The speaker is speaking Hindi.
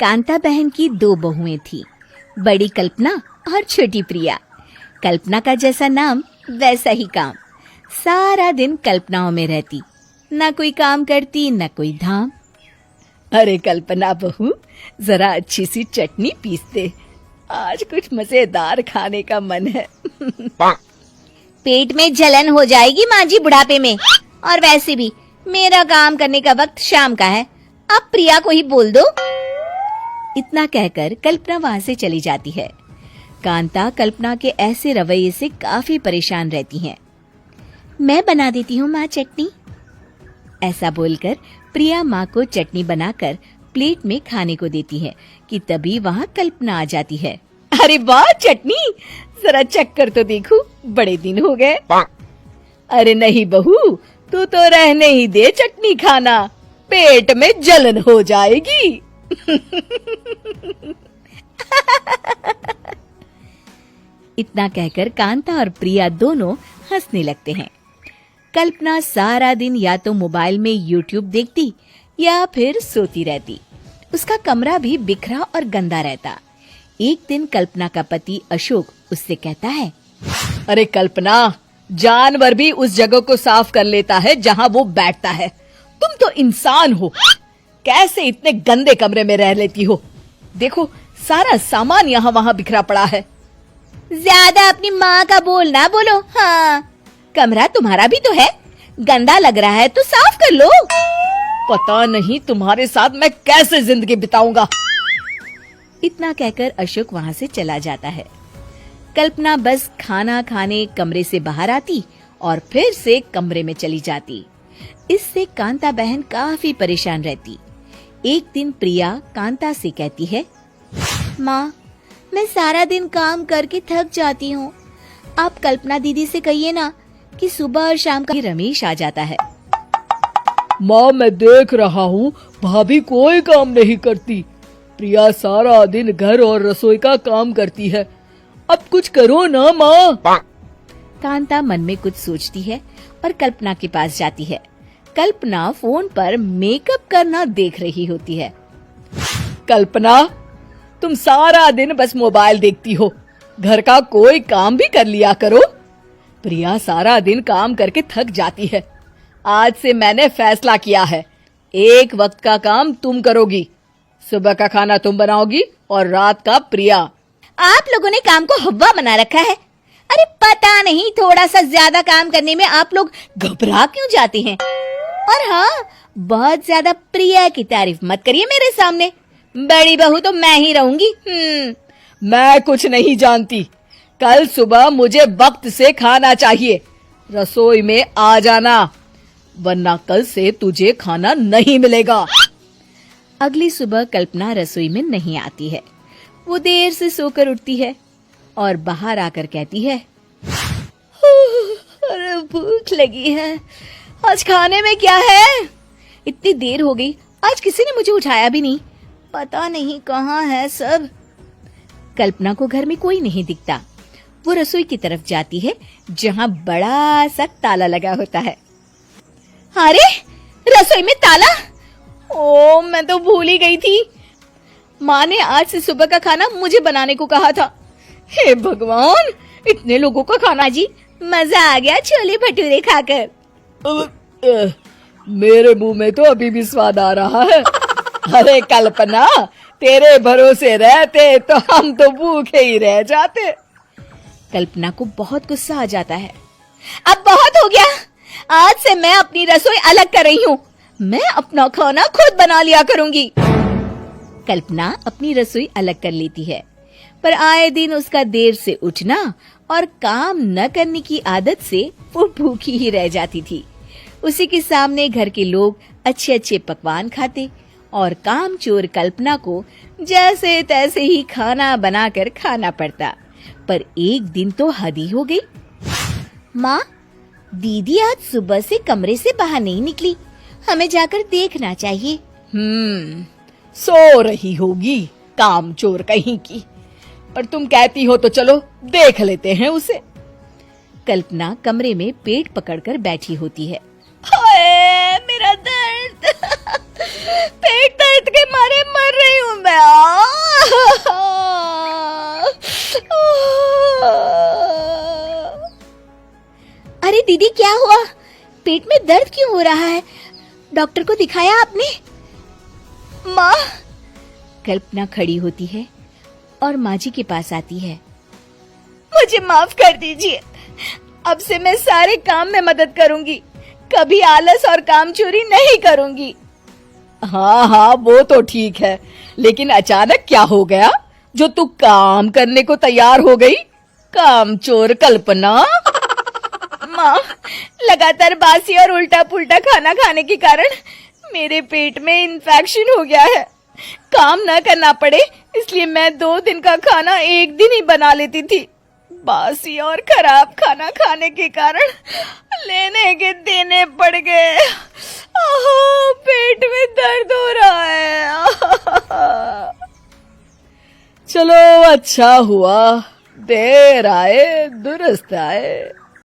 कांता बहन की दो बहुएं थी, बड़ी कल्पना और छोटी प्रिया। कल्पना का जैसा नाम वैसा ही काम। सारा दिन कल्पनाओं में रहती, ना कोई काम करती न कोई धाम। अरे कल्पना बहू, जरा अच्छी सी चटनी पीस दे, आज कुछ मजेदार खाने का मन है। पेट में जलन हो जाएगी माँ जी बुढ़ापे में, और वैसे भी मेरा काम करने का वक्त शाम का है, अब प्रिया को ही बोल दो। इतना कहकर कल्पना वहां से चली जाती है। कांता कल्पना के ऐसे रवैये से काफी परेशान रहती हैं। मैं बना देती हूँ माँ चटनी। ऐसा बोलकर प्रिया माँ को चटनी बनाकर प्लेट में खाने को देती है कि तभी वहाँ कल्पना आ जाती है। अरे वाह चटनी, जरा चख कर तो देखूं, बड़े दिन हो गए। अरे नहीं बहू, तू तो रहने ही दे चटनी खाना, पेट में जलन हो जाएगी। इतना कहकर कांता और प्रिया दोनों हंसने लगते हैं। कल्पना सारा दिन या तो मोबाइल में यूट्यूब देखती या फिर सोती रहती। उसका कमरा भी बिखरा और गंदा रहता। एक दिन कल्पना का पति अशोक उससे कहता है, अरे कल्पना, जानवर भी उस जगह को साफ कर लेता है जहाँ वो बैठता है, तुम तो इंसान हो, कैसे इतने गंदे कमरे में रह लेती हो? देखो सारा सामान यहाँ वहाँ बिखरा पड़ा है। ज्यादा अपनी माँ का बोल ना बोलो। हाँ, कमरा तुम्हारा भी तो है, गंदा लग रहा है तो साफ कर लो। पता नहीं तुम्हारे साथ मैं कैसे जिंदगी बिताऊंगा। इतना कहकर अशोक वहां से चला जाता है। कल्पना बस खाना खाने कमरे से बाहर आती और फिर से कमरे में चली जाती। इससे कांता बहन काफी परेशान रहती। एक दिन प्रिया कांता से कहती है, माँ, मैं सारा दिन काम करके थक जाती हूँ, आप कल्पना दीदी से कहिए ना कि सुबह और शाम का। रमेश आ जाता है। माँ, मैं देख रहा हूँ भाभी कोई काम नहीं करती, प्रिया सारा दिन घर और रसोई का काम करती है, अब कुछ करो ना माँ। कांता मन में कुछ सोचती है और कल्पना के पास जाती है। कल्पना फोन पर मेकअप करना देख रही होती है। कल्पना, तुम सारा दिन बस मोबाइल देखती हो, घर का कोई काम भी कर लिया करो। प्रिया सारा दिन काम करके थक जाती है, आज से मैंने फैसला किया है, एक वक्त का काम तुम करोगी, सुबह का खाना तुम बनाओगी और रात का प्रिया। आप लोगों ने काम को हव्वा बना रखा है। अरे पता नहीं थोड़ा सा ज्यादा काम करने में आप लोग घबरा क्यों जाते हैं। और हाँ, बहुत ज्यादा प्रिया की तारीफ मत करिए मेरे सामने, बड़ी बहू तो मैं ही रहूंगी। मैं कुछ नहीं जानती, कल सुबह मुझे वक्त से खाना चाहिए, रसोई में आ जाना, वरना कल से तुझे खाना नहीं मिलेगा। अगली सुबह कल्पना रसोई में नहीं आती है। वो देर से सोकर उठती है और बाहर आकर कहती है, अरे भूख लगी है, आज खाने में क्या है? इतनी देर हो गई, आज किसी ने मुझे उठाया भी नहीं, पता नहीं कहाँ है सब। कल्पना को घर में कोई नहीं दिखता। वो रसोई की तरफ जाती है जहाँ बड़ा सा ताला लगा होता है। अरे रसोई में ताला? ओ, मैं तो भूल ही गई थी, माँ ने आज से सुबह का खाना मुझे बनाने को कहा था। हे भगवान, इतने लोगों का खाना। जी मजा आ गया छोले भटूरे खाकर। मेरे मुंह में तो अभी भी स्वाद आ रहा है। अरे कल्पना, तेरे भरोसे रहते तो हम तो भूखे ही रह जाते। कल्पना को बहुत गुस्सा आ जाता है। अब बहुत हो गया, आज से मैं अपनी रसोई अलग कर रही हूँ, मैं अपना खाना खुद बना लिया करूंगी। कल्पना अपनी रसोई अलग कर लेती है, पर आए दिन उसका देर से उठना और काम न करने की आदत से वो भूखी ही रह जाती थी। उसी के सामने घर के लोग अच्छे अच्छे पकवान खाते और कामचोर कल्पना को जैसे तैसे ही खाना बनाकर खाना पड़ता। पर एक दिन तो हद ही हो गई। माँ, दीदी आज सुबह से कमरे से बाहर नहीं निकली, हमें जाकर देखना चाहिए। सो रही होगी कामचोर कहीं की, पर तुम कहती हो तो चलो देख लेते हैं उसे। कल्पना कमरे में पेट पकड़कर बैठी होती है। हाय मेरा दर्द, पेट दर्द के मारे मर रही हूं मैं। अरे दीदी क्या हुआ? पेट में दर्द क्यों हो रहा है? डॉक्टर को दिखाया आपने? माँ। कल्पना खड़ी होती है और माँ जी के पास आती है। मुझे माफ कर दीजिए, अब से मैं सारे काम में मदद करूंगी, कभी आलस और काम चोरी नहीं करूंगी। हाँ हाँ वो तो ठीक है, लेकिन अचानक क्या हो गया जो तू काम करने को तैयार हो गई? काम चोर कल्पना। माँ, लगातार बासी और उल्टा पुल्टा खाना खाने के कारण मेरे पेट में इन्फेक्शन हो गया है। काम न करना पड़े इसलिए मैं 2 दिन का खाना एक दिन ही बना लेती थी। बासी और खराब खाना खाने के कारण लेने के देने पड़ गए। पेट में दर्द हो रहा है। चलो अच्छा हुआ, देर आए दुरुस्त आए।